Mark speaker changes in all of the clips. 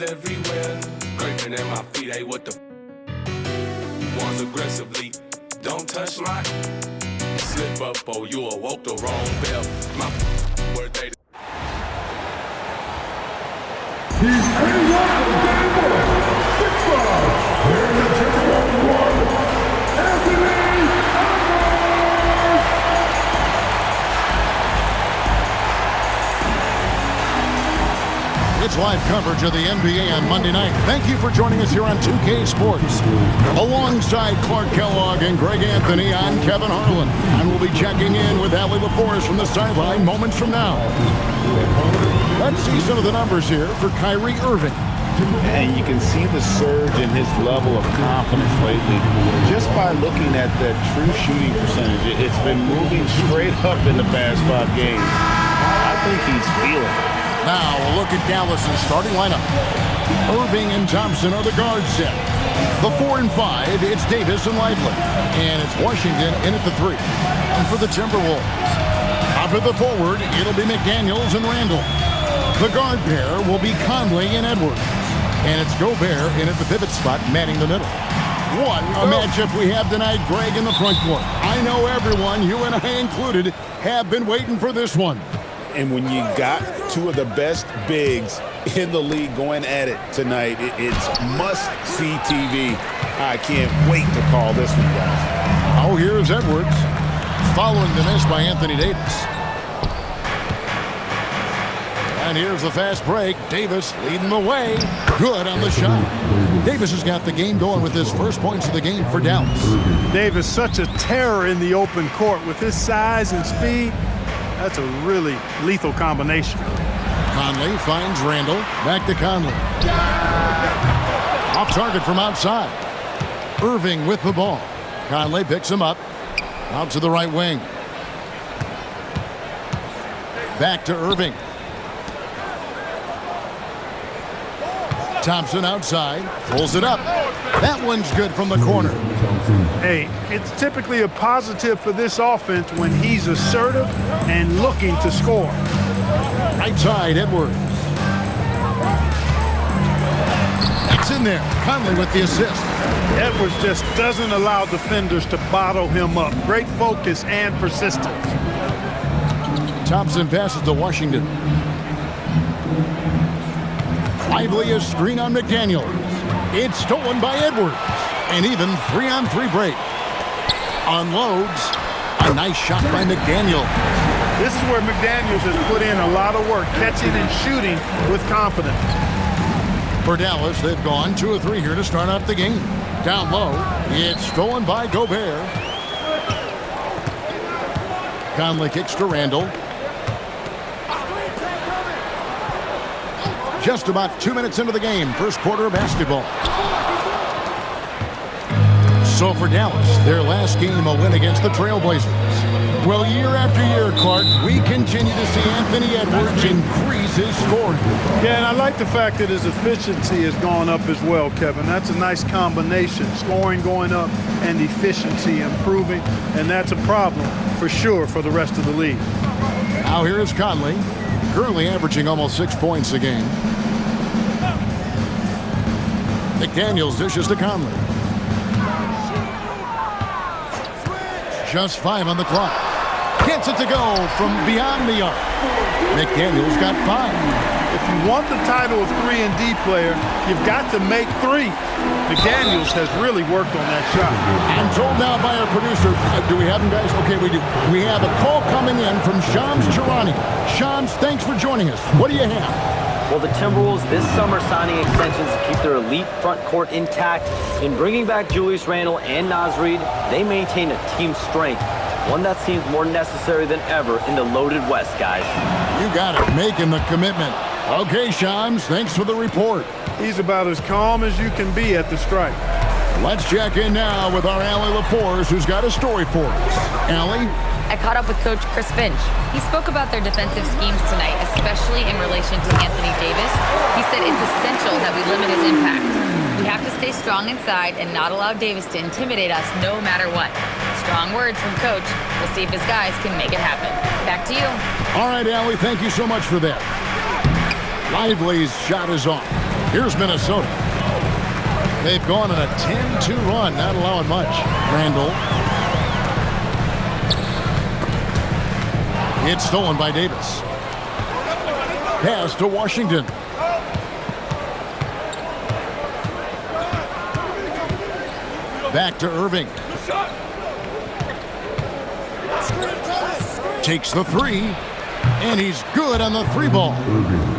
Speaker 1: is everywhere. Scraping at my feet, hey, what the ones aggressively. Don't touch my slip up, oh, you awoke the wrong bell. My word they.
Speaker 2: He's anyone of game 1, 6'5", here in the Timberwolves 1, Anthony
Speaker 3: It's live coverage of the NBA on Monday night. Thank you for joining us here on 2K Sports. Alongside Clark Kellogg and Greg Anthony, I'm Kevin Harlan. And we'll be checking in with Allie LaForest from the sideline moments from now. Let's see some of the numbers here for Kyrie Irving.
Speaker 4: And you can see the surge in his level of confidence lately. Just by looking at that true shooting percentage, it's been moving straight up in the past 5 games. I think he's feeling it.
Speaker 3: Now a look at Dallas' starting lineup. Irving and Thompson are the guard set. The 4 and 5, it's Davis and Lively. And it's Washington in at the 3. And for the Timberwolves, up at the forward, it'll be McDaniels and Randall. The guard pair will be Conley and Edwards. And it's Gobert in at the pivot spot, manning the middle. What a matchup we have tonight, Greg, in the front court. I know everyone, you and I included, have been waiting for this one.
Speaker 4: And when you got two of the best bigs in the league going at it tonight, it's must-see TV. I can't wait to call this one, guys.
Speaker 3: Oh, here's Edwards, following the miss by Anthony Davis. And here's the fast break. Davis leading the way. Good on the shot. Davis has got the game going with his first points of the game for Dallas.
Speaker 5: Davis, such a terror in the open court with his size and speed. That's a really lethal combination.
Speaker 3: Conley finds Randall. Back to Conley. Off target from outside. Irving with the ball. Conley picks him up. Out to the right wing. Back to Irving. Thompson outside. Pulls it up. That one's good from the corner.
Speaker 5: Hey, it's typically a positive for this offense when he's assertive and looking to score.
Speaker 3: Right side, Edwards. It's in there. Conley with the assist.
Speaker 5: Edwards just doesn't allow defenders to bottle him up. Great focus and persistence.
Speaker 3: Thompson passes to Washington. Lively a screen on McDaniels. It's stolen by Edwards. And even 3-on-3 break. Unloads. A nice shot by McDaniels.
Speaker 5: This is where McDaniels has put in a lot of work, catching and shooting with confidence.
Speaker 3: For Dallas, they've gone 2 of 3 here to start out the game. Down low, it's stolen by Gobert. Conley kicks to Randall. Just about 2 minutes into the game, first quarter of basketball. So for Dallas, their last game, a win against the Trailblazers. Well, year after year, Clark, we continue to see Anthony Edwards increase his scoring.
Speaker 5: Yeah, and I like the fact that his efficiency has gone up as well, Kevin. That's a nice combination. Scoring going up and efficiency improving, and that's a problem for sure for the rest of the league.
Speaker 3: Now here is Conley, currently averaging almost 6 points a game. McDaniels dishes to Conley. Just 5 on the clock. Gets it to go from beyond the arc. McDaniels got 5.
Speaker 5: If you want the title of 3-and-D player, you've got to make threes. McDaniels has really worked on that shot.
Speaker 3: I'm told now by our producer, do we have him, guys? Okay, we do. We have a call coming in from Shams Charania. Shams, thanks for joining us. What do you have?
Speaker 6: Well, the Timberwolves this summer signing extensions to keep their elite front court intact. In bringing back Julius Randle and Naz Reid, they maintain a team strength, one that seems more necessary than ever in the loaded West, guys.
Speaker 3: You got it, making the commitment. Okay, Shams, thanks for the report.
Speaker 5: He's about as calm as you can be at the stripe.
Speaker 3: Let's check in now with our Allie LaForest, who's got a story for us. Allie?
Speaker 7: I caught up with Coach Chris Finch. He spoke about their defensive schemes tonight, especially in relation to Anthony Davis. He said it's essential that we limit his impact. We have to stay strong inside and not allow Davis to intimidate us no matter what. Strong words from Coach. We'll see if his guys can make it happen. Back to you.
Speaker 3: All right, Allie, thank you so much for that. Lively's shot is off. Here's Minnesota. They've gone on a 10-2 run, not allowing much. Randall. It's stolen by Davis. Pass to Washington. Back to Irving. Takes the three, and he's good on the three ball.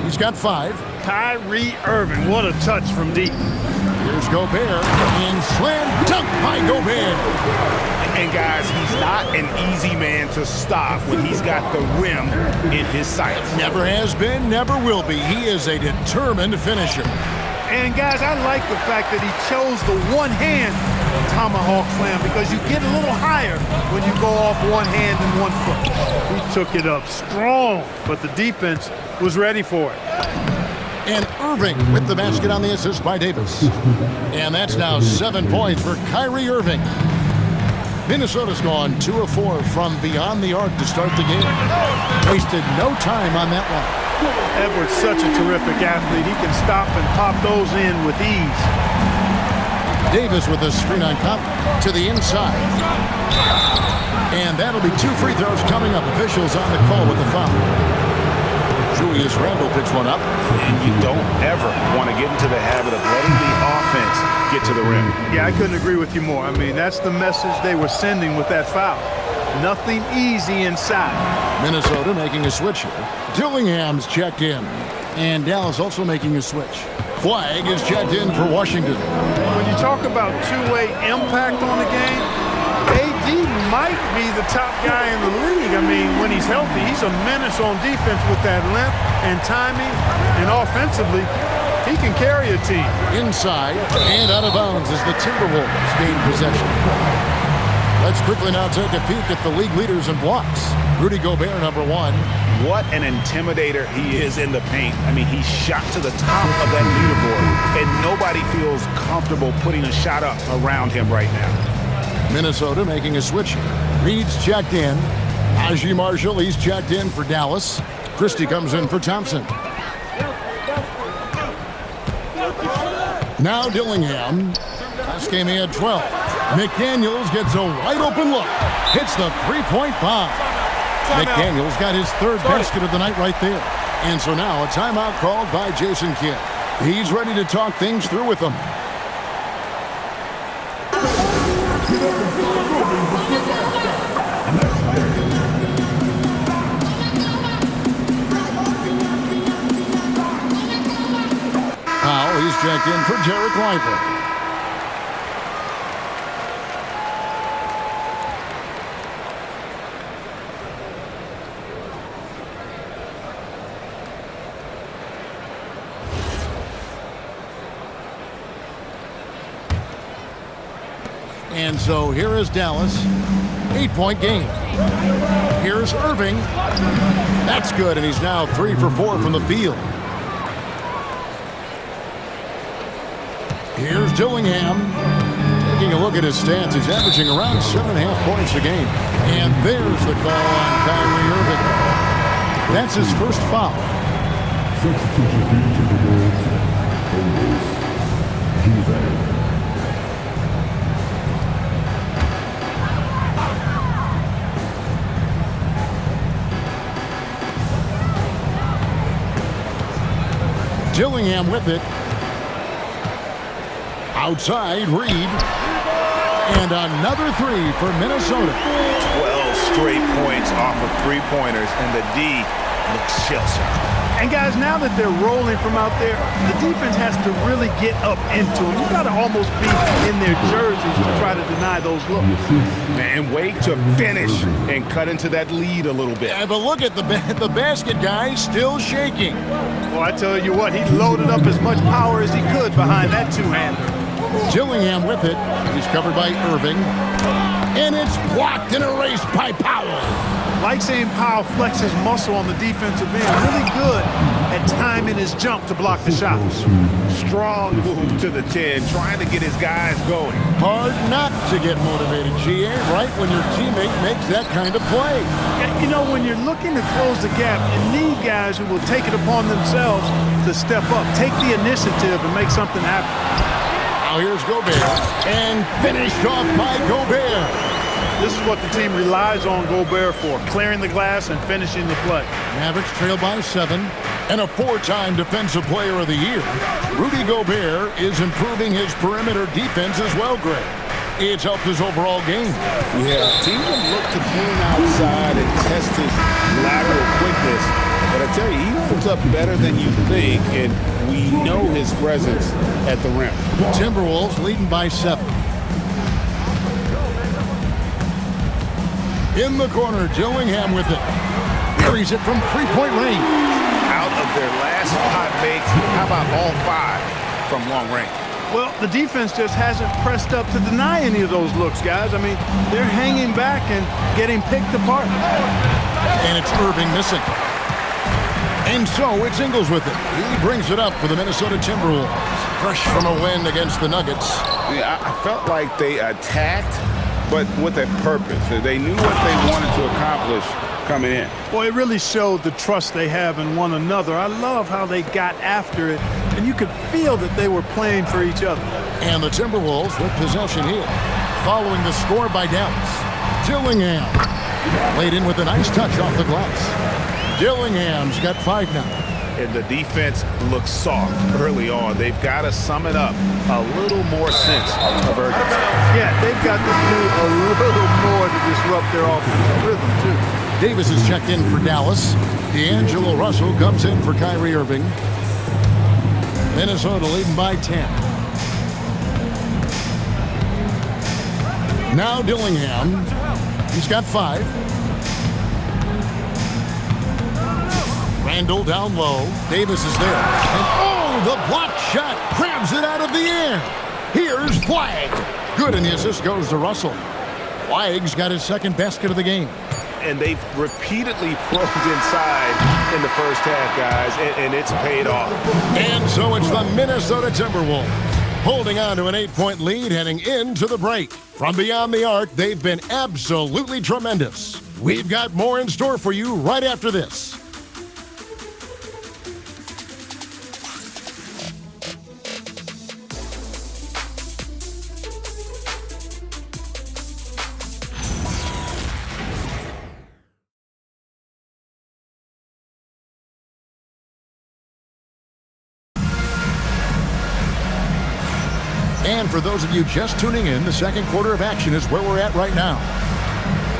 Speaker 3: He's got 5.
Speaker 5: Kyrie Irving, what a touch from deep.
Speaker 3: Here's Gobert, and slam dunk by Gobert.
Speaker 4: And guys, he's not an easy man to stop when he's got the rim in his sights.
Speaker 3: Never has been, never will be. He is a determined finisher.
Speaker 5: And guys, I like the fact that he chose the one-hand tomahawk slam because you get a little higher when you go off one hand and 1 foot. He took it up strong, but the defense was ready for it.
Speaker 3: And Irving with the basket on the assist by Davis. And that's now 7 points for Kyrie Irving. Minnesota's gone 2 of 4 from beyond the arc to start the game. Wasted no time on that one.
Speaker 5: Edwards such a terrific athlete. He can stop and pop those in with ease.
Speaker 3: Davis with a screen on top to the inside. And that'll be 2 free throws coming up. Officials on the call with the foul. Julius Randle picks one up.
Speaker 4: And you don't ever want to get into the habit of letting the offense get to the rim.
Speaker 5: Yeah, I couldn't agree with you more. I mean, that's the message they were sending with that foul. Nothing easy inside.
Speaker 3: Minnesota making a switch here. Dillingham's checked in. And Dallas also making a switch. Flagg is checked in for Washington.
Speaker 5: When you talk about two-way impact on the game, AD might be the top guy in the league. I mean, when he's healthy, he's a menace on defense with that length and timing. And offensively, he can carry a team.
Speaker 3: Inside and out of bounds as the Timberwolves gain possession. Let's quickly now take a peek at the league leaders in blocks. Rudy Gobert, number 1.
Speaker 4: What an intimidator he is in the paint. I mean, he shot to the top of that leaderboard, and nobody feels comfortable putting a shot up around him right now.
Speaker 3: Minnesota making a switch here. Reid's checked in. Najee Marshall, he's checked in for Dallas. Christie comes in for Thompson. Now Dillingham. Last game he had 12. McDaniels gets a wide open look. Hits the three-point bomb. McDaniels got his 3rd basket of the night right there. And so now a timeout called by Jason Kidd. He's ready to talk things through with them. Powell, he's checked in for Derek Lively. And so here is Dallas. 8-point game. Here's Irving. That's good, and he's now 3 for 4 from the field. Here's Dillingham. Taking a look at his stats, he's averaging around 7.5 points a game. And there's the call on Kyrie Irving. That's his first foul.
Speaker 2: Substitution to the Wolves. Gobert.
Speaker 3: Dillingham with it. Outside, Reid. And another 3 for Minnesota.
Speaker 4: 12 straight points off of three-pointers, and the D looks shell-shocked.
Speaker 5: And guys, now that they're rolling from out there, the defense has to really get up into them. You've got to almost be in their jerseys to try to deny those looks.
Speaker 4: And wait to finish and cut into that lead a little bit.
Speaker 3: Yeah, but look at the basket, guys, still shaking.
Speaker 5: Well, I tell you what, he loaded up as much power as he could behind that two-hander.
Speaker 3: Dillingham with it. He's covered by Irving. And it's blocked and erased by Powell.
Speaker 5: Like seeing Powell flex his muscle on the defensive end. Really good at timing timing his jump to block the shots.
Speaker 4: Strong move to the 10, trying to get his guys going.
Speaker 3: Hard not to get motivated, GA, right when your teammate makes that kind of play.
Speaker 5: You know, when you're looking to close the gap, you need guys who will take it upon themselves to step up, take the initiative, and make something happen.
Speaker 3: Now here's Gobert, and finished off by Gobert.
Speaker 5: This is what the team relies on Gobert for, clearing the glass and finishing the play.
Speaker 3: Mavericks trail by 7, and a 4-time Defensive Player of the Year. Rudy Gobert is improving his perimeter defense as well, Greg. It's helped his overall game.
Speaker 4: Yeah, teams will look to pull him outside and test his lateral quickness. But I tell you, he holds up better than you think, and we know his presence at the rim.
Speaker 3: Timberwolves leading by 7. In the corner, Dillingham with it. Buries it from three-point range.
Speaker 4: Out of their last 5 makes, how about all 5 from long range?
Speaker 5: Well, the defense just hasn't pressed up to deny any of those looks, guys. I mean, they're hanging back and getting picked apart.
Speaker 3: And it's Irving missing. And so it's Ingles with it. He brings it up for the Minnesota Timberwolves. Fresh from a win against the Nuggets.
Speaker 4: Yeah, I felt like they attacked, but with a purpose. They knew what they wanted to accomplish coming in.
Speaker 5: Boy, it really showed the trust they have in one another. I love how they got after it, and you could feel that they were playing for each other.
Speaker 3: And the Timberwolves with possession here. Following the score by Dallas. Dillingham laid in with a nice touch off the glass. Dillingham's got 5 now.
Speaker 4: And the defense looks soft early on. They've got to sum it up a little more sense of urgency.
Speaker 5: Yeah, they've got to do a little more to disrupt their offensive rhythm, too.
Speaker 3: Davis is checked in for Dallas. D'Angelo Russell comes in for Kyrie Irving. Minnesota leading by 10. Now Dillingham. He's got 5. Randall down low. Davis is there. And oh, the block shot grabs it out of the air. Here's Flagg. Good, and the assist goes to Russell. Flagg's got his 2nd basket of the game.
Speaker 4: And they've repeatedly probed inside in the first half, guys, and it's paid off.
Speaker 3: And so it's the Minnesota Timberwolves holding on to an 8-point lead heading into the break. From beyond the arc, they've been absolutely tremendous. We've got more in store for you right after this. And for those of you just tuning in, the second quarter of action is where we're at right now.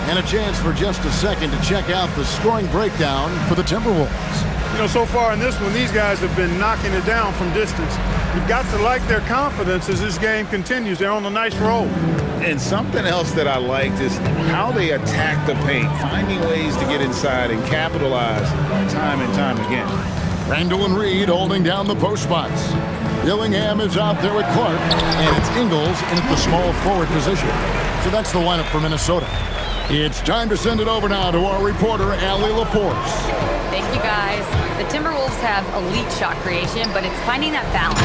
Speaker 3: And a chance for just a second to check out the scoring breakdown for the Timberwolves.
Speaker 5: You know, so far in this one, these guys have been knocking it down from distance. You've got to like their confidence as this game continues. They're on a nice roll.
Speaker 4: And something else that I liked is how they attack the paint, finding ways to get inside and capitalize time and time again.
Speaker 3: Randall and Reid holding down the post spots. Dillingham is out there with Clark, and it's Ingles in at the small forward position. So that's the lineup for Minnesota. It's time to send it over now to our reporter, Allie LaForce.
Speaker 7: Thank you, guys. The Timberwolves have elite shot creation, but it's finding that balance.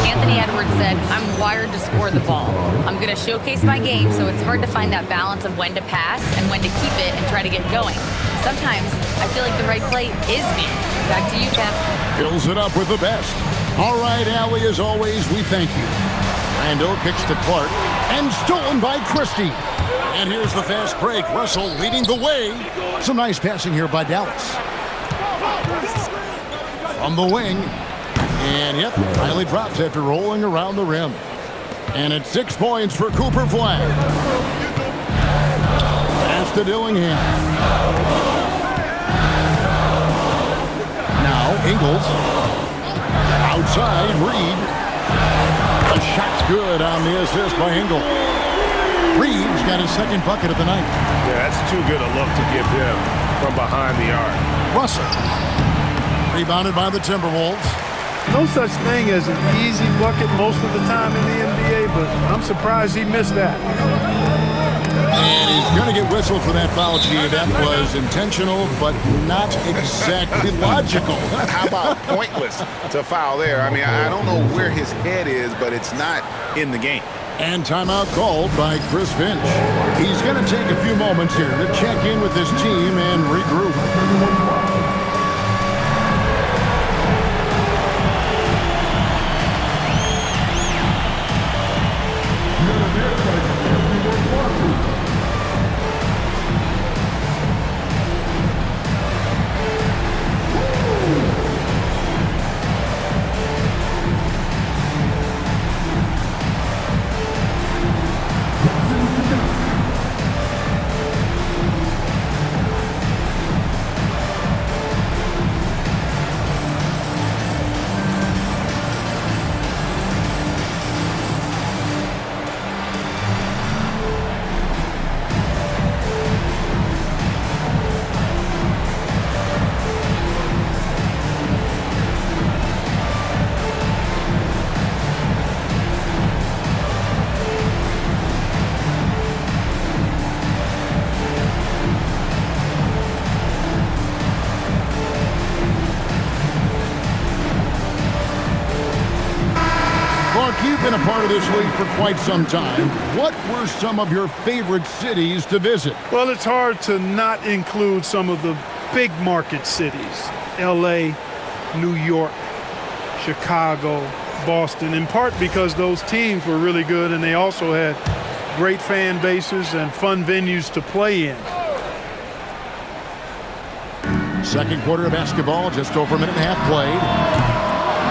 Speaker 7: Anthony Edwards said, "I'm wired to score the ball. I'm going to showcase my game, so it's hard to find that balance of when to pass and when to keep it and try to get going. Sometimes I feel like the right play is me." Back to you, Kev.
Speaker 3: Fills it up with the best. All right, Allie, as always, we thank you. Randall kicks to Clark, and stolen by Christie. And here's the fast break. Russell leading the way. Some nice passing here by Dallas. From the wing. And, yep, finally drops after rolling around the rim. And it's 6 points for Cooper Flagg. Pass to Dillingham. Now, Ingles. Outside, Reid. The shot's good on the assist by Ingles. Reid's got his 2nd bucket of the night.
Speaker 4: Yeah, that's too good a look to give him from behind the arc.
Speaker 3: Russell. Rebounded by the Timberwolves.
Speaker 5: No such thing as an easy bucket most of the time in the NBA, but I'm surprised he missed that.
Speaker 3: And he's He's going to get whistled for that foul, G. That was intentional, but not exactly logical.
Speaker 4: How about pointless to foul there? I mean, I don't know where his head is, but it's not in the game.
Speaker 3: And timeout called by Chris Finch. He's going to take a few moments here to check in with his team and regroup. You've been a part of this league for quite some time. What were some of your favorite cities to visit?
Speaker 5: Well, it's hard to not include some of the big market cities. L.A., New York, Chicago, Boston, in part because those teams were really good and they also had great fan bases and fun venues to play in.
Speaker 3: Second quarter of basketball, just over a minute and a half played.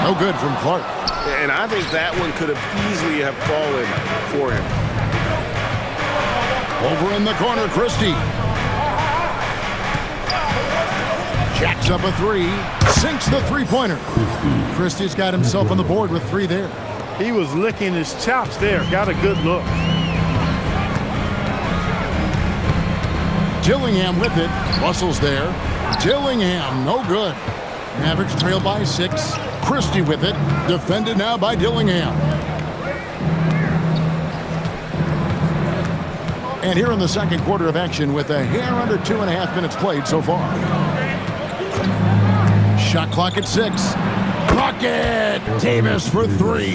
Speaker 3: No good from Clark.
Speaker 4: And I think that one could have easily have fallen for him.
Speaker 3: Over in the corner, Christie. Jacks up a three. Sinks the three-pointer. Christie's got himself on the board with three there.
Speaker 5: He was licking his chops there. Got a good look.
Speaker 3: Dillingham with it. Russell's there. Dillingham, no good. Mavericks trail by 6. Christie with it. Defended now by Dillingham. And here in the second quarter of action with a hair under 2.5 minutes played so far. Shot clock at 6. Bucket! Davis for 3.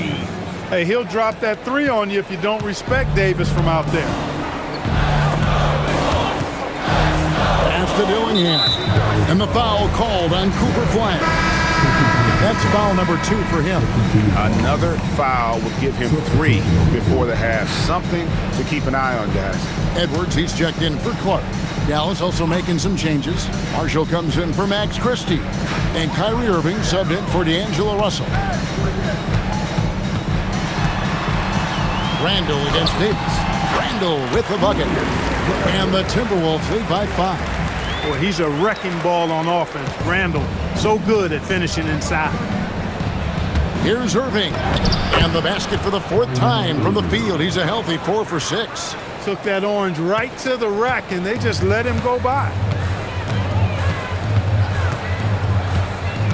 Speaker 5: Hey, he'll drop that 3 on you if you don't respect Davis from out there.
Speaker 3: Pass to Dillingham. And the foul called on Cooper Flagg. That's foul number 2 for him.
Speaker 4: Another foul would give him 3 before the half. Something to keep an eye on, guys.
Speaker 3: Edwards, he's checked in for Clark. Dallas also making some changes. Marshall comes in for Max Christie. And Kyrie Irving subbed in for D'Angelo Russell. Randall against Davis. Randall with the bucket. And the Timberwolves lead by 5.
Speaker 5: Boy, he's a wrecking ball on offense. Randall, so good at finishing inside.
Speaker 3: Here's Irving. And the basket for the 4th time from the field. He's a healthy 4 for 6.
Speaker 5: Took that orange right to the rack, and they just let him go by.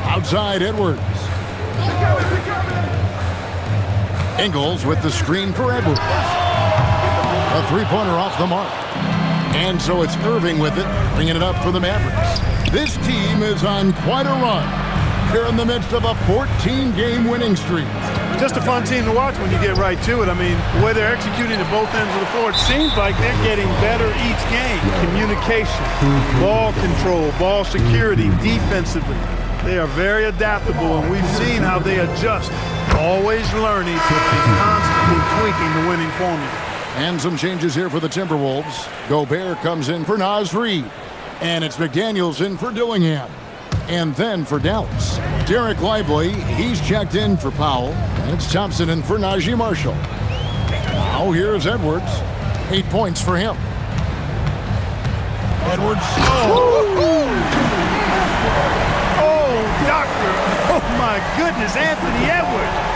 Speaker 3: Outside, Edwards. Ingles with the screen for Edwards. A three-pointer off the mark. And so it's Irving with it, bringing it up for the Mavericks. This team is on quite a run. They're in the midst of a 14-game winning streak.
Speaker 5: Just a fun team to watch when you get right to it. I mean, the way they're executing at both ends of the floor, it seems like they're getting better each game. Communication, ball control, ball security, defensively. They are very adaptable, and we've seen how they adjust, always learning and constantly tweaking the winning formula.
Speaker 3: And some changes here for the Timberwolves. Gobert comes in for Naz Reid. And it's McDaniels in for Dillingham. And then for Dallas, Derek Lively, he's checked in for Powell. And it's Thompson in for Najee Marshall. Now here's Edwards. 8 points for him. Edwards.
Speaker 5: Doctor. Oh, my goodness, Anthony Edwards.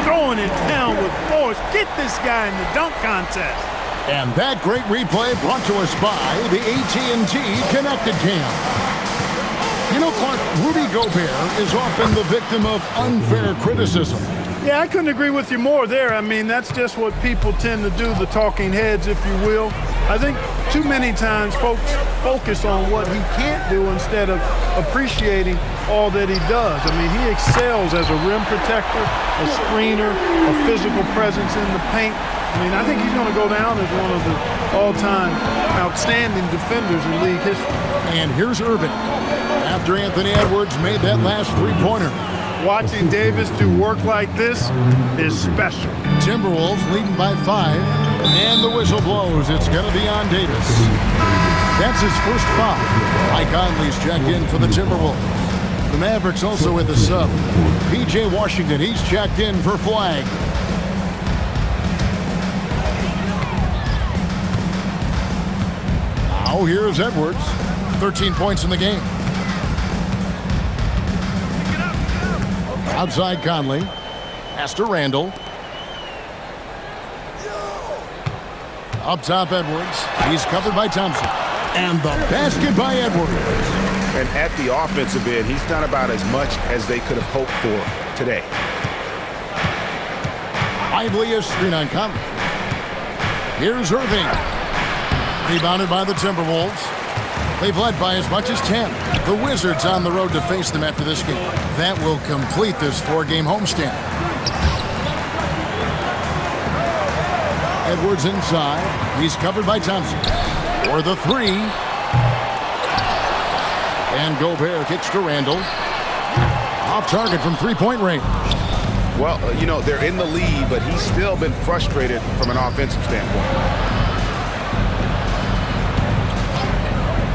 Speaker 5: Throwing it down with force. Get this guy in the dunk contest.
Speaker 3: And that great replay brought to us by the AT&T Connected Cam. You know, Clark, Rudy Gobert is often the victim of unfair criticism.
Speaker 5: Yeah, I couldn't agree with you more there. I mean, that's just what people tend to do, the talking heads, if you will. I think too many times folks focus on what he can't do instead of appreciating all that he does. I mean, he excels as a rim protector, a screener, a physical presence in the paint. I mean, I think he's going to go down as one of the all-time outstanding defenders in league history.
Speaker 3: And here's Irving after Anthony Edwards made that last three-pointer.
Speaker 5: Watching Davis do work like this is special.
Speaker 3: Timberwolves leading by 5, and the whistle blows. It's going to be on Davis. That's his first foul. Mike Conley's checked in for the Timberwolves. The Mavericks also with a sub. P.J. Washington, he's checked in for Flagg. Now here's Edwards. 13 points in the game. Outside Conley. Pass to Randall. Up top Edwards. He's covered by Thompson. And the basket by Edwards.
Speaker 4: And at the offensive end, he's done about as much as they could have hoped for today.
Speaker 3: Lively a screen on Conley. Here's Irving. Rebounded by the Timberwolves. They've led by as much as 10. The Wizards on the road to face them after this game. That will complete this 4-game homestand. Edwards inside. He's covered by Thompson. For the 3. And Gobert kicks to Randall. Off target from three-point range.
Speaker 4: Well, you know, they're in the lead, but he's still been frustrated from an offensive standpoint.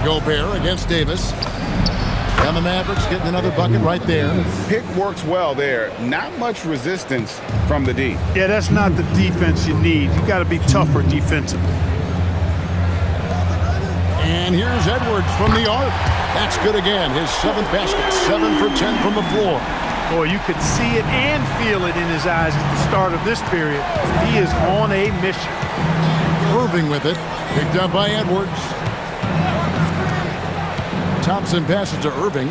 Speaker 3: Gobert against Davis. And the Mavericks getting another bucket right there.
Speaker 4: Pick works well there. Not much resistance from the D.
Speaker 5: Yeah, that's not the defense you need. You got to be tougher defensively.
Speaker 3: And here's Edwards from the arc. That's good again. His 7th basket. 7 for 10 from the floor.
Speaker 5: Boy, you could see it and feel it in his eyes at the start of this period. He is on a mission.
Speaker 3: Irving with it. Picked up by Edwards. Thompson passes to Irving.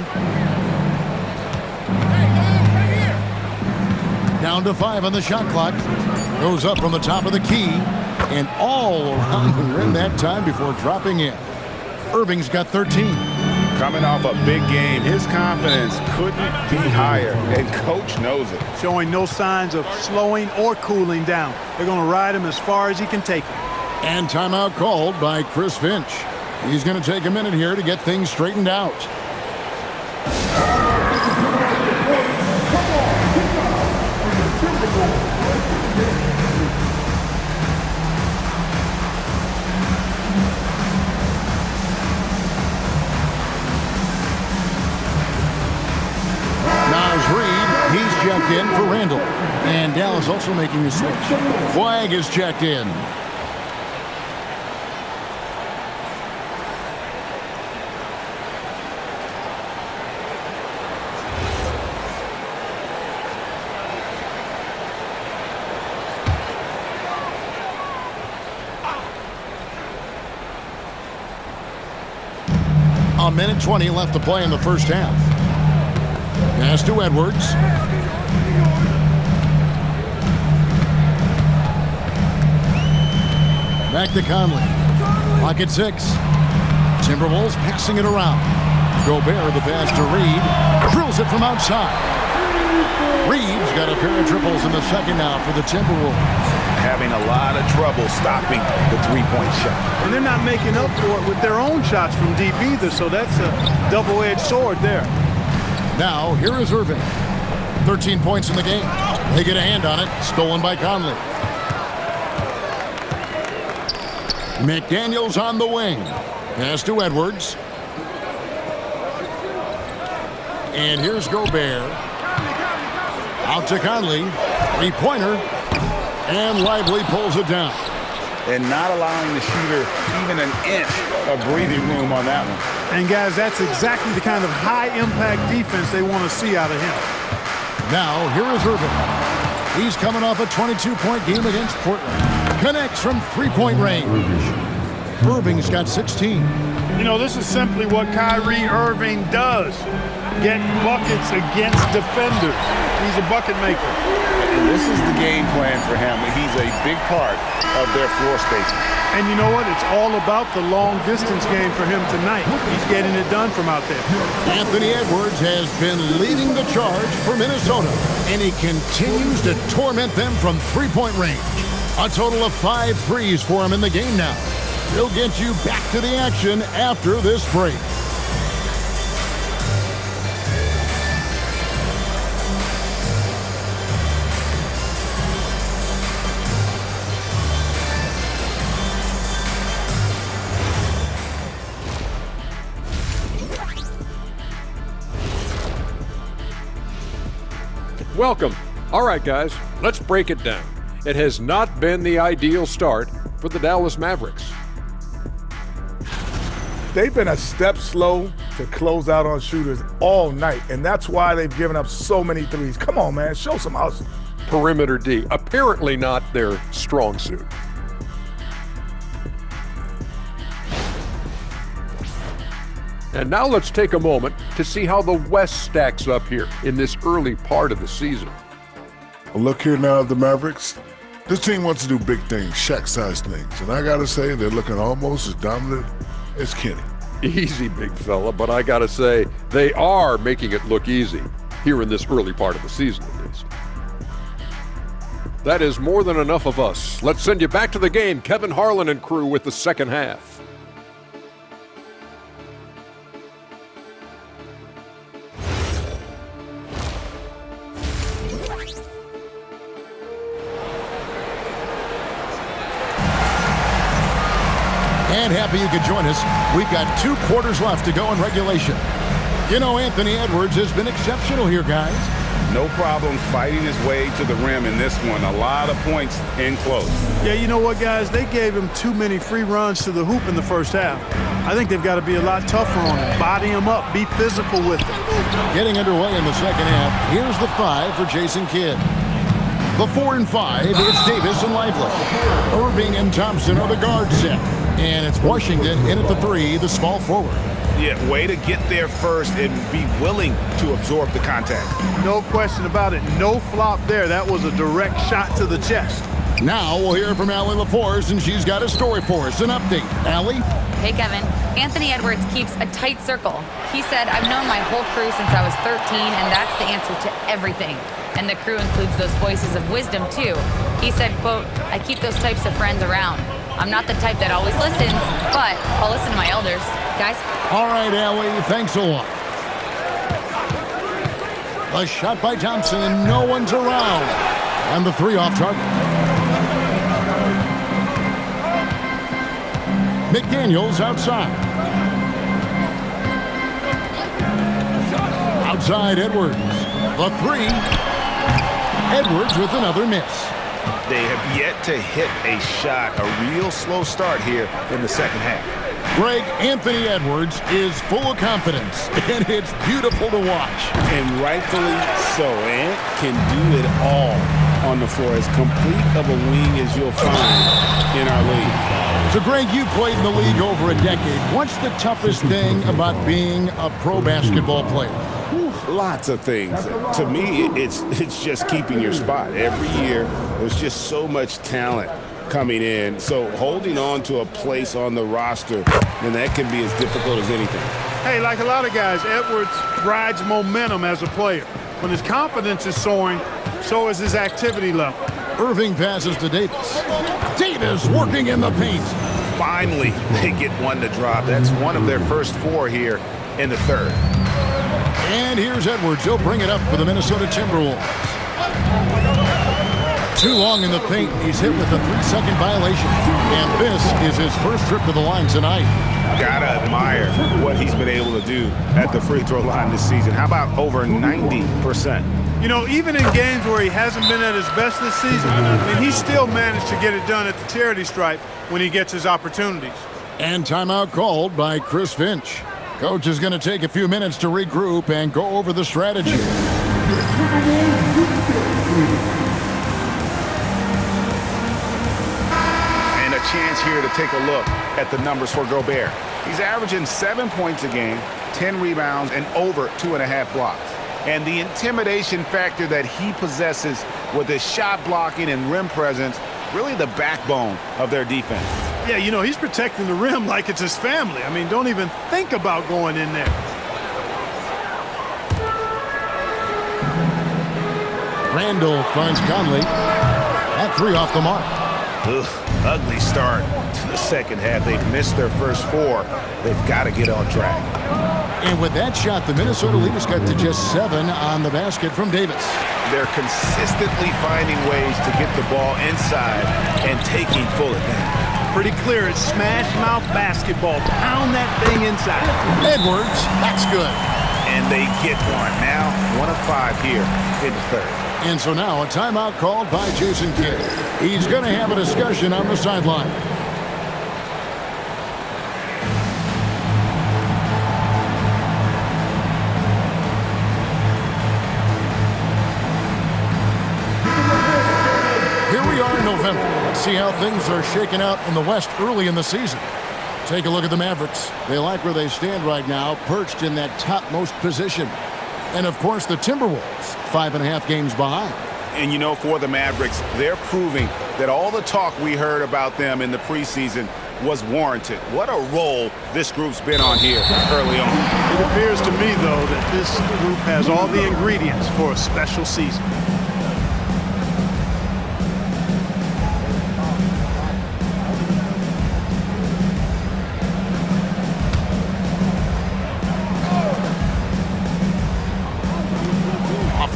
Speaker 3: Down to 5 on the shot clock. Goes up from the top of the key. And all around the rim that time before dropping in. Irving's got 13.
Speaker 4: Coming off a big game, his confidence couldn't be higher, and coach knows it.
Speaker 5: Showing no signs of slowing or cooling down. They're going to ride him as far as he can take him.
Speaker 3: And timeout called by Chris Finch. He's going to take a minute here to get things straightened out. Naz Reid, he's checked in for Randall. And Dallas also making the switch. Flagg is checked in. A minute 20 left to play in the first half. Pass to Edwards. Back to Conley. Clock at 6. Timberwolves passing it around. Gobert the pass to Reid. Drills it from outside. Reid's got a pair of triples in the second now for the Timberwolves.
Speaker 4: Having a lot of trouble stopping the three-point shot.
Speaker 5: And they're not making up for it with their own shots from deep either, so that's a double-edged sword there.
Speaker 3: Now, here is Irving. 13 points in the game. They get a hand on it. Stolen by Conley. McDaniels on the wing. Pass to Edwards. And here's Gobert. Out to Conley. Three-pointer. And Lively pulls it down.
Speaker 4: And not allowing the shooter even an inch of breathing room on that one.
Speaker 5: And, guys, that's exactly the kind of high-impact defense they want to see out of him.
Speaker 3: Now, here is Irving. He's coming off a 22-point game against Portland. Connects from three-point range. Irving's got 16.
Speaker 5: You know, this is simply what Kyrie Irving does. get buckets against defenders. He's a bucket maker.
Speaker 4: And this is the game plan for him. He's a big part of their floor spacing.
Speaker 5: And you know what? It's all about the long-distance game for him tonight. He's getting it done from out there.
Speaker 3: Anthony Edwards has been leading the charge for Minnesota, and he continues to torment them from three-point range. A total of 5 threes for him in the game now. He'll get you back to the action after this break.
Speaker 8: Welcome. All right, guys, let's break it down. It has not been the ideal start for the Dallas Mavericks.
Speaker 2: They've been a step slow to close out on shooters all night, and that's why they've given up so many threes. Come on, man, show some hustle.
Speaker 8: Perimeter D, apparently not their strong suit. And now let's take a moment to see how the West stacks up here in this early part of the season.
Speaker 9: Well, look here now at the Mavericks. This team wants to do big things, Shaq-sized things. And I got to say, they're looking almost as dominant as Kenny.
Speaker 8: Easy, big fella, but I got to say, they are making it look easy here in this early part of the season, at least. That is more than enough of us. Let's send you back to the game. Kevin Harlan and crew with the second half.
Speaker 3: And happy you could join us. We've got 2 quarters left to go in regulation. You know, Anthony Edwards has been exceptional here, guys.
Speaker 4: No problem fighting his way to the rim in this one. A lot of points in close.
Speaker 5: Yeah, you know what, guys? They gave him too many free runs to the hoop in the first half. I think they've got to be a lot tougher on him. Body him up. Be physical with him.
Speaker 3: Getting underway in the second half. Here's the 5 for Jason Kidd. The 4 and 5, it's Davis and Lively. Irving and Thompson are the guard set. And it's Washington in at the 3, the small forward.
Speaker 4: Yeah, way to get there first and be willing to absorb the contact.
Speaker 5: No question about it. No flop there. That was a direct shot to the chest.
Speaker 3: Now we'll hear from Allie LaForce, and she's got a story for us. An update. Allie?
Speaker 7: Hey, Kevin. Anthony Edwards keeps a tight circle. He said, I've known my whole crew since I was 13, and that's the answer to everything. And the crew includes those voices of wisdom, too. He said, quote, I keep those types of friends around. I'm not the type that always listens, but I'll listen to my elders. Guys?
Speaker 3: All right, Allie, thanks a lot. A shot by Thompson, no one's around. And the 3 off target. McDaniels outside. Outside Edwards. The 3. Edwards with another miss.
Speaker 4: They have yet to hit a shot, a real slow start here in the second half.
Speaker 3: Greg, Anthony Edwards is full of confidence, and it's beautiful to watch.
Speaker 4: And rightfully so. Ant can do it all on the floor, as complete of a wing as you'll find in our league.
Speaker 3: So, Greg, you played in the league over a decade. What's the toughest thing about being a pro basketball player?
Speaker 4: Lots of things. To me, it's just keeping your spot. Every year, there's just so much talent coming in. So holding on to a place on the roster, then that can be as difficult as anything.
Speaker 5: Hey, like a lot of guys, Edwards rides momentum as a player. When his confidence is soaring, so is his activity level.
Speaker 3: Irving passes to Davis. Davis working in the paint.
Speaker 4: Finally, they get one to drop. That's one of their first 4 here in the third.
Speaker 3: And here's Edwards. He'll bring it up for the Minnesota Timberwolves. Too long in the paint. He's hit with a 3-second violation. And this is his first trip to the line tonight.
Speaker 4: Gotta admire what he's been able to do at the free throw line this season. How about over 90%?
Speaker 5: You know, even in games where he hasn't been at his best this season, I mean, he still managed to get it done at the charity stripe when he gets his opportunities.
Speaker 3: And timeout called by Chris Finch. Coach is going to take a few minutes to regroup and go over the strategy.
Speaker 4: And a a chance here to take a look at the numbers for Gobert. He's averaging 7 points a game, 10 rebounds, and over 2.5 blocks. And the intimidation factor that he possesses with his shot blocking and rim presence, really the backbone of their defense.
Speaker 5: Yeah, you know, he's protecting the rim like it's his family. I mean, don't even think about going in there.
Speaker 3: Randall finds Conley. That three off the mark.
Speaker 4: Ugly start to the second half. They've missed their first 4. They've got to get on track.
Speaker 3: And with that shot, the Minnesota leaders got to just 7 on the basket from Davis.
Speaker 4: They're consistently finding ways to get the ball inside and taking full advantage.
Speaker 5: Pretty clear. It's smash mouth basketball. Pound that thing inside.
Speaker 3: Edwards, that's good.
Speaker 4: And they get one. Now 1 of 5 here in the third.
Speaker 3: And so now a timeout called by Jason Kidd. He's going to have a discussion on the sideline. Here we are in November. Let's see how things are shaking out in the West early in the season. Take a look at the Mavericks. They like where they stand right now, perched in that topmost position. And, of course, the Timberwolves, 5.5 games behind.
Speaker 4: And, you know, for the Mavericks, they're proving that all the talk we heard about them in the preseason was warranted. What a role this group's been on here early on.
Speaker 5: It appears to me, though, that this group has all the ingredients for a special season.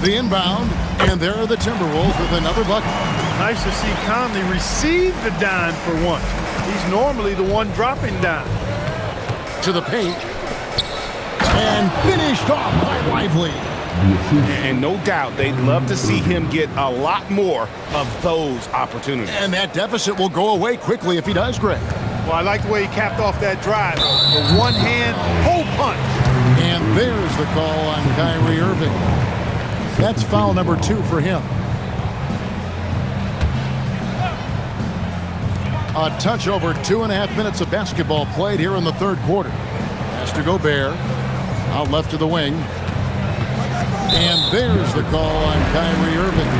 Speaker 3: The inbound, and there are the Timberwolves with another bucket.
Speaker 5: Nice to see Conley receive the dime for once. He's normally the one dropping dime.
Speaker 3: To the paint, and finished off by Lively.
Speaker 4: And no doubt they'd love to see him get a lot more of those opportunities.
Speaker 3: And that deficit will go away quickly if he does, Greg.
Speaker 5: Well, I like the way he capped off that drive. The one-hand hole punch.
Speaker 3: And there's the call on Kyrie Irving. That's foul number 2 for him. A touch over 2.5 minutes of basketball played here in the third quarter. Pass to Gobert. Out left to the wing. And there's the call on Kyrie Irving.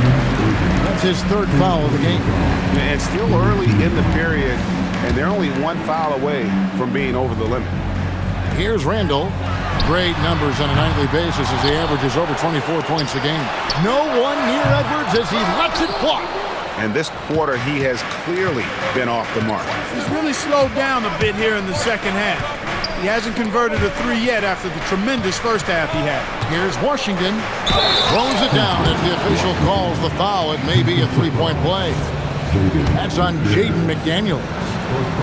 Speaker 3: That's his third foul of the game.
Speaker 4: And it's still early in the period, and they're only 1 foul away from being over the limit.
Speaker 3: Here's Randall. Great numbers on a nightly basis as he averages over 24 points a game. No one near Edwards as he lets it fly.
Speaker 4: And this quarter, he has clearly been off the mark.
Speaker 5: He's really slowed down a bit here in the second half. He hasn't converted a 3 yet after the tremendous first half he had.
Speaker 3: Here's Washington. Throws it down as the official calls the foul. It may be a 3-point play. That's on Jaden McDaniels.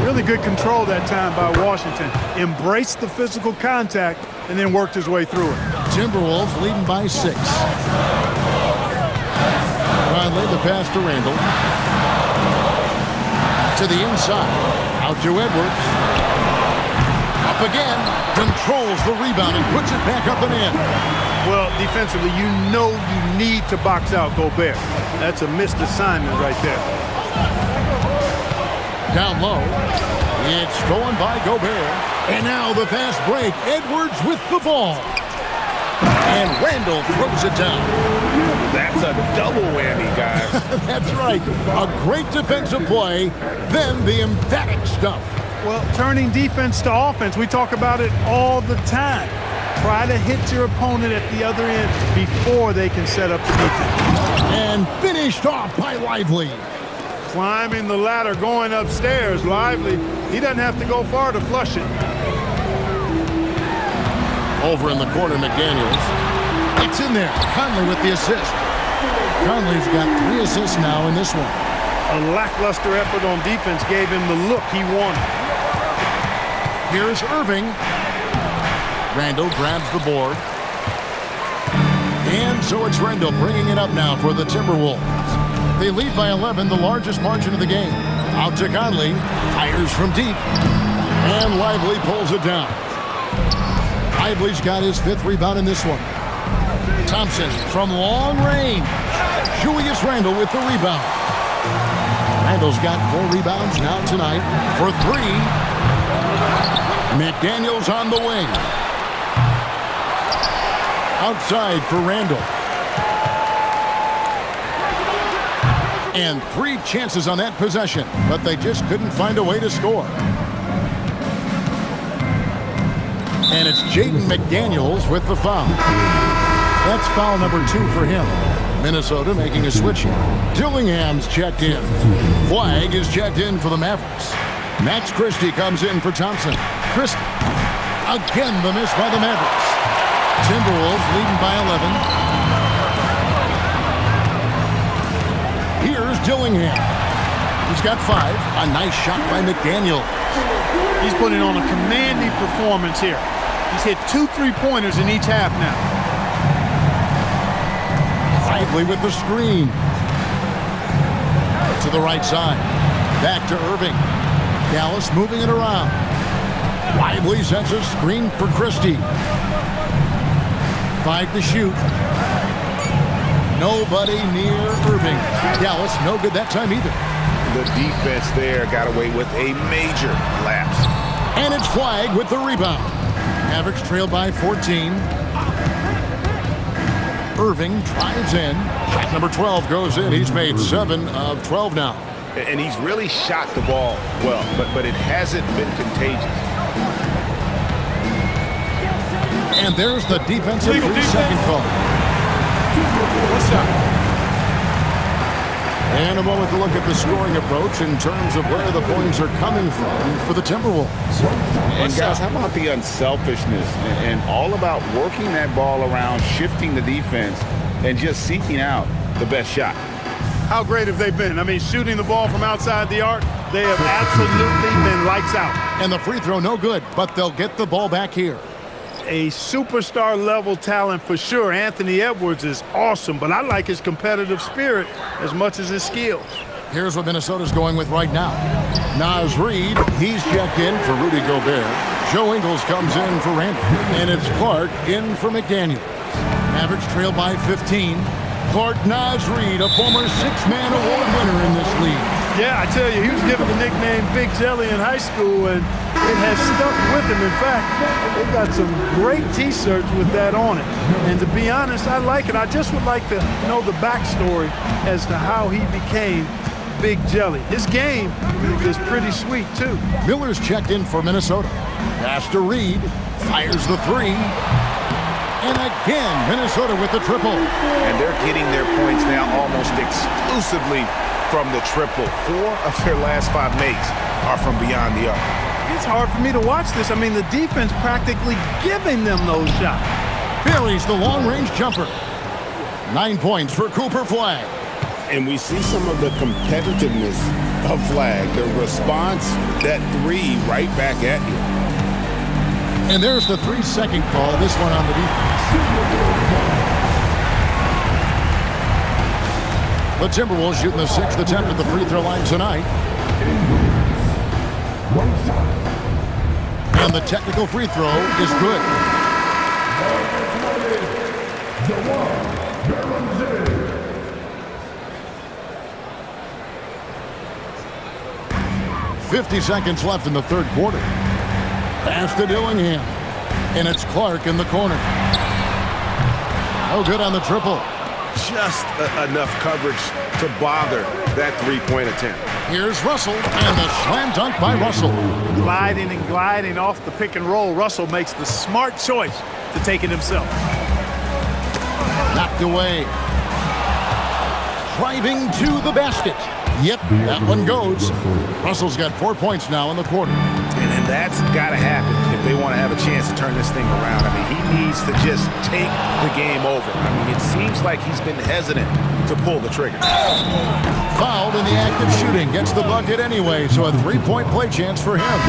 Speaker 5: Really good control that time by Washington. Embraced the physical contact and then worked his way through it.
Speaker 3: Timberwolves leading by 6. Conley, the pass to Randall. To the inside. Out to Edwards. Up again. Controls the rebound and puts it back up and in.
Speaker 5: Well, defensively, you know you need to box out Gobert. That's a missed assignment right there.
Speaker 3: Down low. It's stolen by Gobert. And now the fast break. Edwards with the ball. And Randall throws it down.
Speaker 4: That's a double whammy, guys.
Speaker 3: That's right. A great defensive play, then the emphatic stuff.
Speaker 5: Well, turning defense to offense, we talk about it all the time. Try to hit your opponent at the other end before they can set up the defense.
Speaker 3: And finished off by Lively.
Speaker 5: Climbing the ladder, going upstairs. Lively, he doesn't have to go far to flush it.
Speaker 3: Over in the corner, McDaniels. It's in there. Conley with the assist. Conley's got 3 assists now in this one.
Speaker 5: A lackluster effort on defense gave him the look he wanted.
Speaker 3: Here's Irving. Randall grabs the board. And so it's Randall bringing it up now for the Timberwolves. They lead by 11, the largest margin of the game. Out to Conley. Fires from deep. And Lively pulls it down. Lively's got his 5th rebound in this one. Thompson from long range. Julius Randle with the rebound. Randall's got 4 rebounds now tonight for 3. McDaniels on the wing. Outside for Randall. And 3 chances on that possession, but they just couldn't find a way to score. And it's Jaden McDaniels with the foul. That's foul number 2 for him. Minnesota making a switch here. Dillingham's checked in. Flagg is checked in for the Mavericks. Max Christie comes in for Thompson. Christie. Again the miss by the Mavericks. Timberwolves leading by 11. Here's Dillingham. He's got 5. A nice shot by McDaniel.
Speaker 5: He's putting on a commanding performance here. He's hit 2 3-pointers in each half now.
Speaker 3: Lively with the screen. To the right side. Back to Irving. Dallas moving it around. Lively sets a screen for Christie. 5 to shoot. Nobody near Irving. Dallas no good that time either.
Speaker 4: The defense there got away with a major lapse.
Speaker 3: And it's Flagg with the rebound. Mavericks trail by 14. Irving drives in. Shot number 12 goes in. He's made 7 of 12 now.
Speaker 4: And he's really shot the ball well, but it hasn't been contagious.
Speaker 3: And there's the defensive 3-second call.
Speaker 5: What's up?
Speaker 3: And a moment to look at the scoring approach in terms of where the points are coming from for the Timberwolves.
Speaker 4: And guys, how about the unselfishness and all about working that ball around, shifting the defense, and just seeking out the best shot?
Speaker 5: How great have they been? I mean, shooting the ball from outside the arc, they have absolutely been lights out.
Speaker 3: And the free throw no good, but they'll get the ball back here.
Speaker 5: A superstar level talent for sure. Anthony Edwards is awesome, but I like his competitive spirit as much as his skills.
Speaker 3: Here's what Minnesota's going with right now. Naz Reid, he's checked in for Rudy Gobert. Joe Ingles comes in for Randall. And it's Clark in for McDaniels. Mavericks trail by 15. Clark Naz Reid, a former 6-man award winner in this league.
Speaker 5: Yeah, I tell you, he was given the nickname Big Jelly in high school, and it has stuck with him. In fact, they've got some great T-shirts with that on it. And to be honest, I like it. I just would like to know the backstory as to how he became Big Jelly. His game is pretty sweet, too.
Speaker 3: Miller's checked in for Minnesota. Pass to Reid. Fires the 3. And again, Minnesota with the triple.
Speaker 4: And they're getting their points now almost exclusively from the triple. 4 of their last 5 makes are from beyond the arc.
Speaker 5: It's hard for me to watch this. I mean, the defense practically giving them those shots.
Speaker 3: Buries the long-range jumper. 9 points for Cooper Flagg.
Speaker 4: And we see some of the competitiveness of Flagg. The response, that 3 right back at you.
Speaker 3: And there's the 3-second call, this one on the defense. The Timberwolves shooting the 6th attempt at the free throw line tonight. And the technical free throw is good. 50 seconds left in the 3rd quarter. Pass to Dillingham. And it's Clark in the corner. Oh, good on the triple.
Speaker 4: Just enough coverage to bother that 3-point attempt.
Speaker 3: Here's Russell, and the slam dunk by Russell.
Speaker 5: Gliding and gliding off the pick and roll. Russell makes the smart choice to take it himself.
Speaker 3: Knocked away. Driving to the basket. Yep, that one goes. Russell's got 4 points now in the quarter.
Speaker 4: And that's got to happen if they want to have a chance to turn this thing around. I mean, he needs to just take the game over. I mean, it seems like he's been hesitant to pull the trigger.
Speaker 3: Fouled in the act of shooting. Gets the bucket anyway, so a 3-point play chance for him.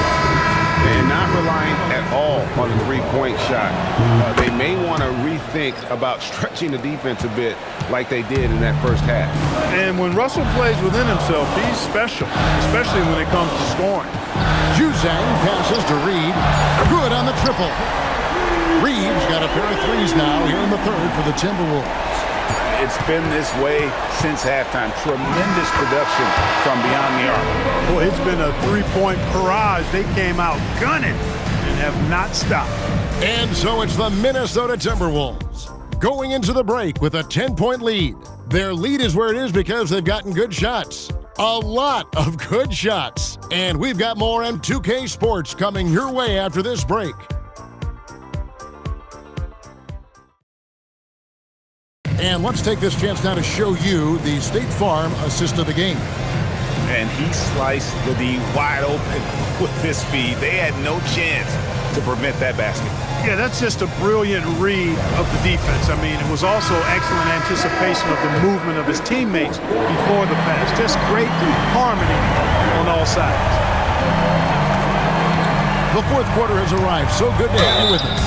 Speaker 4: And not relying at all on the 3-point shot. They may want to rethink about stretching the defense a bit like they did in that first half.
Speaker 5: And when Russell plays within himself, he's special, especially when it comes to scoring.
Speaker 3: Juzang passes to Reid. Good on the triple. Reid's got a pair of 3s now here in the 3rd for the Timberwolves.
Speaker 4: it's been this way since halftime. Tremendous production from beyond the arc.
Speaker 5: Boy, it's been a three-point barrage. They came out gunning and have not stopped.
Speaker 3: And so it's the Minnesota Timberwolves going into the break with a 10-point lead. Their lead is where it is because they've gotten good shots. A lot of good shots. And we've got more M2K Sports coming your way after this break. And let's take this chance now to show you the State Farm assist of the game.
Speaker 4: And he sliced the D wide open with his feet. They had no chance to prevent that basket.
Speaker 5: Yeah, that's just a brilliant read of the defense. I mean, it was also excellent anticipation of the movement of his teammates before the pass. Just great harmony on all sides.
Speaker 3: The fourth quarter has arrived. So good to have you with us.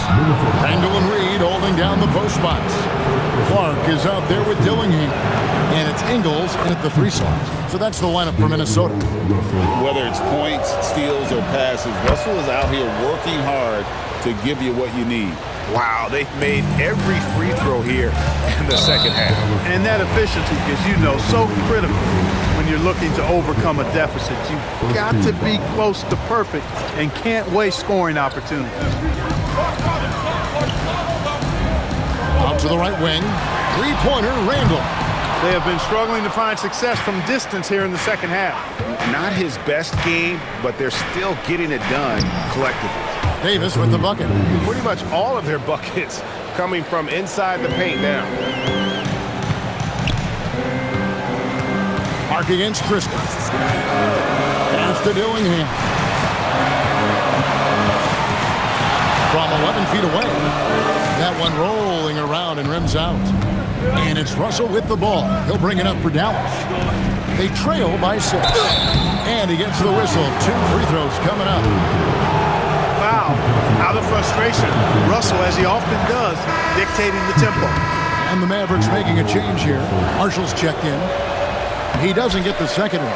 Speaker 3: Randall and Reid holding down the post spots. Clark is out there with Dillingham. And it's Ingles in at the 3 slot. So that's the lineup for Minnesota.
Speaker 4: Whether it's points, steals, or passes, Russell is out here working hard to give you what you need. Wow, they've made every free throw here in the second half.
Speaker 5: And that efficiency is, you know, so critical when you're looking to overcome a deficit. You've got to be close to perfect and can't waste scoring opportunities.
Speaker 3: Out to the right wing. Three-pointer, Randall.
Speaker 5: They have been struggling to find success from distance here in the second half.
Speaker 4: Not his best game, but they're still getting it done collectively.
Speaker 3: Davis with the bucket.
Speaker 10: Pretty much all of their buckets coming from inside the paint now.
Speaker 3: Mark against Christie. Pass to Dillingham. From 11 feet away. That one rolling around and rims out. And it's Russell with the ball. He'll bring it up for Dallas. They trail by 6. And he gets the whistle. 2 free throws coming up.
Speaker 5: Foul. Out of frustration. Russell, as he often does, dictating the tempo.
Speaker 3: And the Mavericks making a change here. Marshall's checked in. He doesn't get the second one.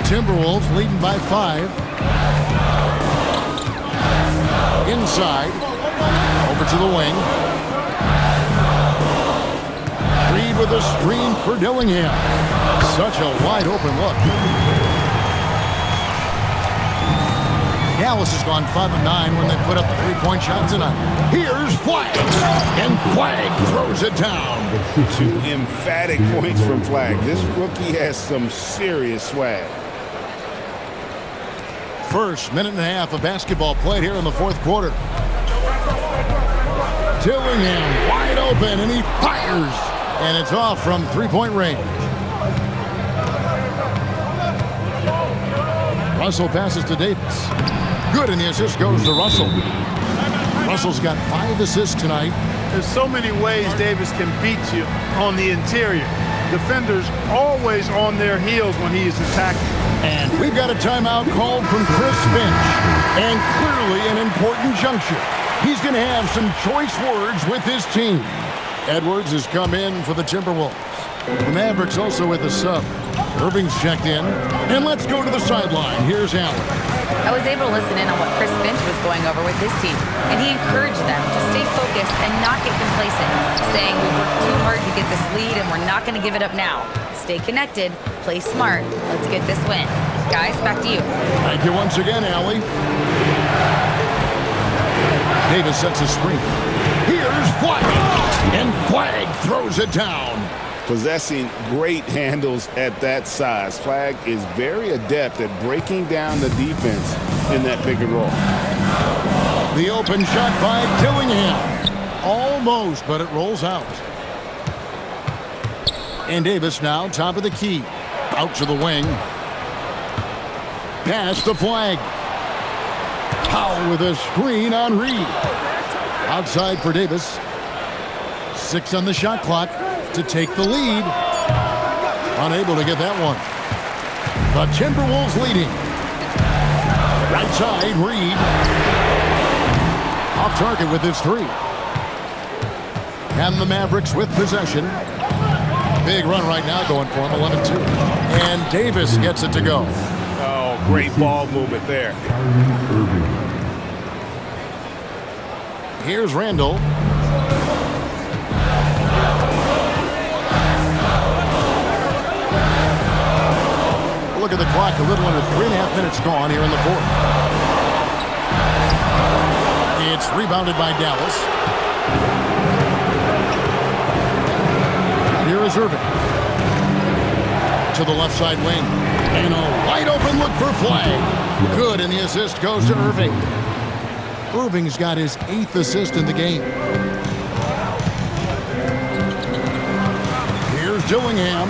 Speaker 3: Timberwolves leading by 5. Inside. Over to the wing. Reid with a screen for Dillingham. Such a wide open look. Dallas has gone 5 of 9 when they put up the 3-point shot tonight. Here's Flagg. And Flagg throws it down.
Speaker 4: 2 emphatic points from Flagg. This rookie has some serious swag.
Speaker 3: First minute and a half of basketball played here in the fourth quarter. Dillingham wide open, and he fires. And it's off from 3-point range. Russell passes to Davis. Good, and the assist goes to Russell. Russell's got 5 assists tonight.
Speaker 5: There's so many ways Davis can beat you on the interior. Defenders always on their heels when he is attacking.
Speaker 3: And we've got a timeout called from Chris Finch. And clearly an important juncture. He's going to have some choice words with his team. Edwards has come in for the Timberwolves. The Mavericks also with a sub. Irving's checked in. And let's go to the sideline. Here's Allen.
Speaker 7: I was able to listen in on what Chris Finch was going over with his team, and he encouraged them to stay focused and not get complacent, saying we worked too hard to get this lead and we're not going to give it up now. Stay connected, play smart, let's get this win. Guys, back to you.
Speaker 3: Thank you once again, Allie. Davis sets a screen. Here's Flagg, and Flagg throws it down.
Speaker 4: Possessing great handles at that size. Flagg is very adept at breaking down the defense in that pick and roll.
Speaker 3: The open shot by Dillingham. Almost, but it rolls out. And Davis now top of the key. Out to the wing. Pass to Flagg. Powell with a screen on Reid. Outside for Davis. 6 on the shot clock to take the lead. Unable to get that one. The Timberwolves leading. Right side, Reid. Off target with his 3. And the Mavericks with possession. Big run right now going for him, 11-2. And Davis gets it to go.
Speaker 10: Oh, great ball movement there.
Speaker 3: Here's Randall. the clock a little under 3.5 minutes gone here in the fourth. It's rebounded by Dallas. And here is Irving. To the left side wing. And a wide open look for Flagg. Good, and the assist goes to Irving. Irving's got his 8th assist in the game. Here's Dillingham.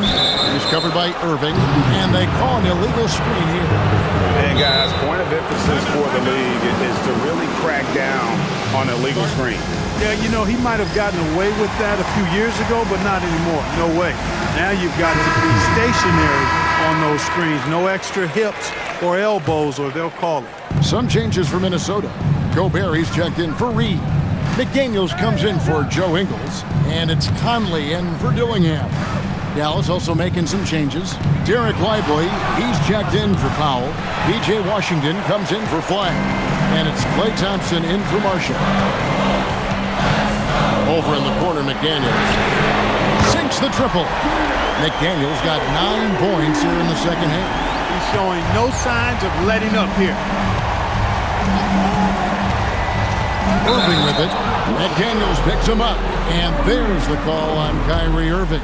Speaker 3: He's covered by Irving, and they call an illegal screen here.
Speaker 4: And guys, point of emphasis for the league is to really crack down on illegal screen.
Speaker 5: Yeah, you know, he might have gotten away with that a few years ago, but not anymore. No way. Now you've got to be stationary on those screens. No extra hips or elbows, or they'll call it.
Speaker 3: Some changes for Minnesota. Gobert, he's checked in for Reid. McDaniels comes in for Joe Ingles, and it's Conley in for Dillingham. Dallas also making some changes. Derek Lively, he's checked in for Powell. P.J. Washington comes in for Flagg. And it's Klay Thompson in for Marshall. Over in the corner, McDaniels sinks the triple. McDaniels got 9 points here in the second half.
Speaker 5: He's showing no signs of letting up here.
Speaker 3: Irving with it. McDaniels picks him up. And there's the call on Kyrie Irving.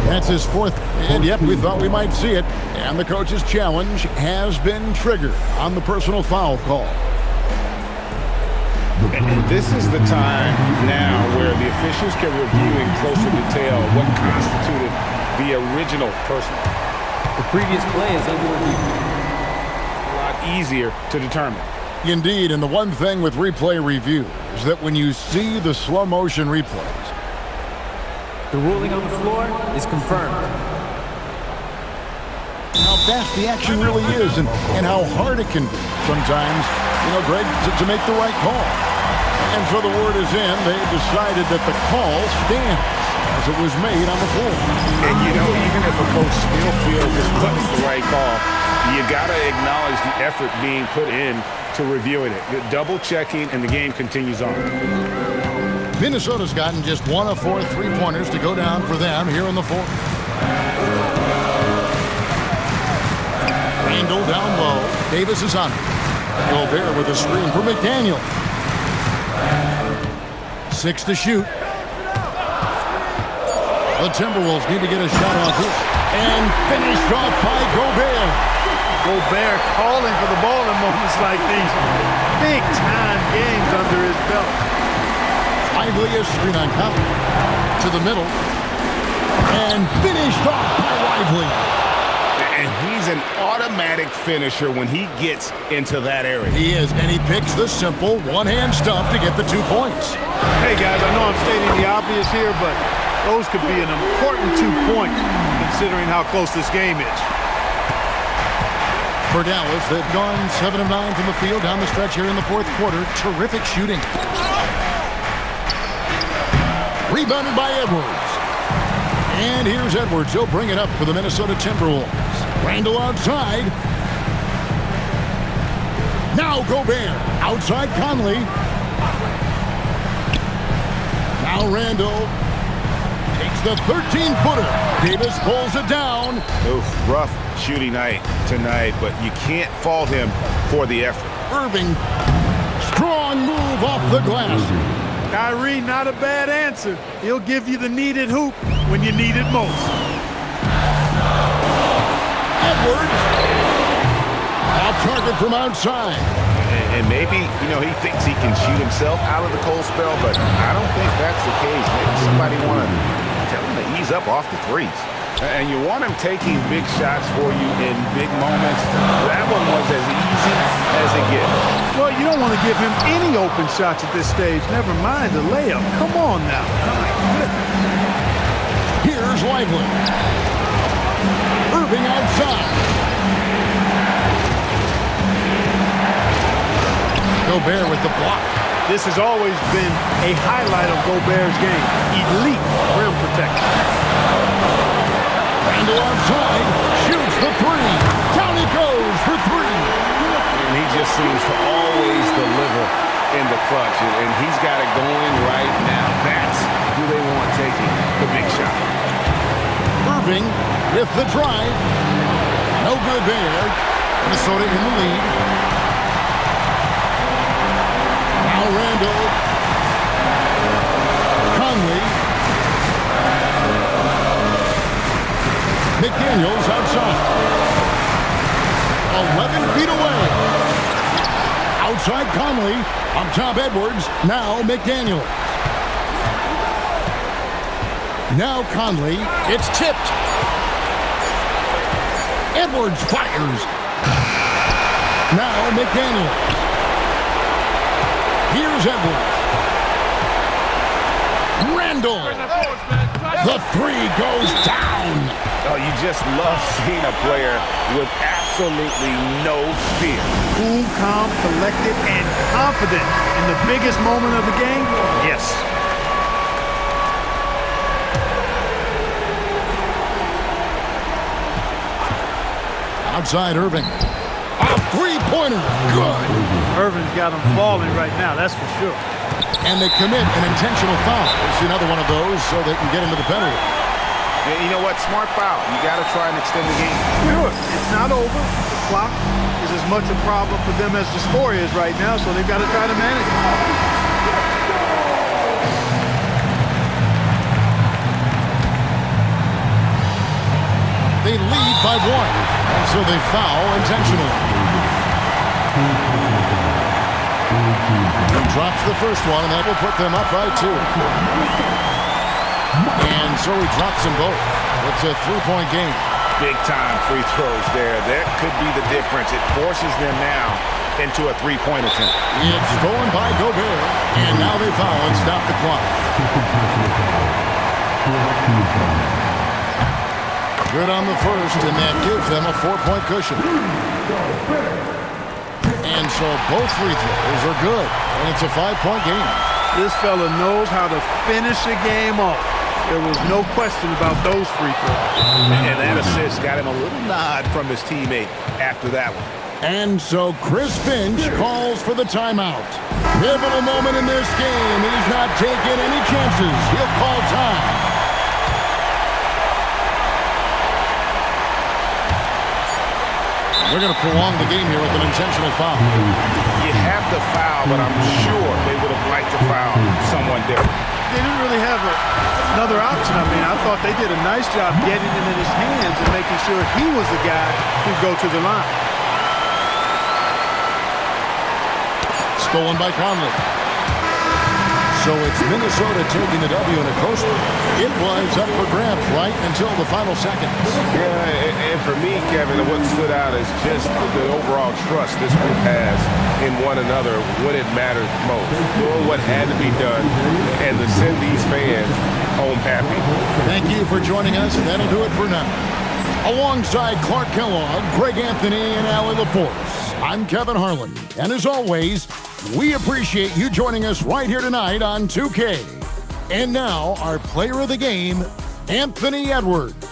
Speaker 3: That's his 4th. And yep, we thought we might see it. And the coach's challenge has been triggered on the personal foul call.
Speaker 4: And this is the time now where the officials can review in closer detail what constituted the original personal.
Speaker 6: The previous play is under review.
Speaker 4: A lot easier to determine.
Speaker 3: Indeed, and the one thing with replay review is that when you see the slow motion replays,
Speaker 6: the ruling on the floor is confirmed.
Speaker 3: How fast the action really is and how hard it can be sometimes, you know, Greg, to make the right call. And so the word is in. They decided that the call stands as it was made on the floor.
Speaker 4: And, you know, even if a coach still feels this wasn't the right call, you got to acknowledge the effort being put in to reviewing it. The double checking, and the game continues on.
Speaker 3: Minnesota's gotten just 1 of 4 3-pointers to go down for them here in the fourth. Randall down low. Davis is on it. Gobert with a screen for McDaniel. 6 to shoot. The Timberwolves need to get a shot off here. And finished off by Gobert.
Speaker 5: Gobert calling for the ball in moments like these. Big-time games under his belt.
Speaker 3: Lively is screen on Conley. To the middle. And finished off by Lively.
Speaker 4: And he's an automatic finisher when he gets into that area.
Speaker 3: He is, and he picks the simple one-hand stuff to get the 2 points.
Speaker 5: Hey, guys, I know I'm stating the obvious here, but those could be an important 2 points considering how close this game is.
Speaker 3: For Dallas, they've gone 7 of 9 from the field down the stretch here in the fourth quarter. Terrific shooting. Rebounded by Edwards. And here's Edwards. He'll bring it up for the Minnesota Timberwolves. Randall outside. Now Gobert. Outside Conley. Now Randall takes the 13-footer. Davis pulls it down.
Speaker 4: Oof, rough shooting night tonight, but you can't fault him for the effort.
Speaker 3: Irving. Strong move off the glass.
Speaker 5: Kyrie, not a bad answer. He'll give you the needed hoop when you need it most.
Speaker 3: Edwards. Off target from outside.
Speaker 4: And maybe, you know, he thinks he can shoot himself out of the cold spell, but I don't think that's the case. Maybe somebody want to tell him to ease up off the threes. And you want him taking big shots for you in big moments. That one was as easy as it gets.
Speaker 5: Well, you don't want to give him any open shots at this stage. Never mind the layup. Come on now. My goodness.
Speaker 3: Here's Lively. Irving outside. Gobert with the block.
Speaker 5: This has always been a highlight of Gobert's game. Elite rim protection.
Speaker 3: Randall outside. Shoots the 3. Down it goes for 3.
Speaker 4: And he just seems to always deliver in the clutch. And he's got it going right now. That's who they want taking the big shot.
Speaker 3: Irving with the drive. No good there. Minnesota in the lead. Now Randall. Conley. McDaniels outside. 11 feet away. Outside Conley. Up top Edwards. Now McDaniels. Now Conley. It's tipped. Edwards fires. Now McDaniels. Here's Edwards. Randall. The three goes down.
Speaker 10: Oh, you just love seeing a player with absolutely no fear.
Speaker 5: Cool, calm, collected, and confident in the biggest moment of the game? Yes.
Speaker 3: Outside Irving. A three-pointer. Good.
Speaker 5: Irving's got him falling right now, that's for sure.
Speaker 3: And they commit an intentional foul. It's another one of those so they can get into the penalty.
Speaker 10: And you know what? Smart foul. You got to try and extend the game.
Speaker 5: Sure. It's not over. The clock is as much a problem for them as the score is right now, so they've got to try to manage it.
Speaker 3: They lead by one, and so they foul intentionally. He drops the first one, and that will put them up by two. And so he drops them both. It's a three-point game.
Speaker 10: Big-time free throws there. That could be the difference. It forces them now into a three-point attempt.
Speaker 3: It's stolen by Gobert, and now they foul and stop the clock. Good on the first, and that gives them a 4-point cushion. And so both free throws are good, and it's a 5-point game.
Speaker 5: This fella knows how to finish a game off. There was no question about those free throws.
Speaker 10: And that assist got him a little nod from his teammate after that one.
Speaker 3: And so Chris Finch calls for the timeout. Pivotal moment in this game. He's not taking any chances. He'll call time. They're going to prolong the game here with an intentional foul.
Speaker 10: You have to foul, but I'm sure they would have liked to foul someone different.
Speaker 5: They didn't really have another option. I mean, I thought they did a nice job getting it in his hands and making sure he was the guy who'd go to the line.
Speaker 3: Stolen by Conley. So it's Minnesota taking the W in a close one. It was up for grabs right until the final seconds.
Speaker 10: Yeah, and for me, Kevin, what stood out is just the overall trust this group has in one another when it matters most. Doing what had to be done and to send these fans home happy.
Speaker 3: Thank you for joining us. That'll do it for now. Alongside Clark Kellogg, Greg Anthony, and Allie LaForce, I'm Kevin Harlan. And as always, we appreciate you joining us right here tonight on 2K. And now, our player of the game, Anthony Edwards.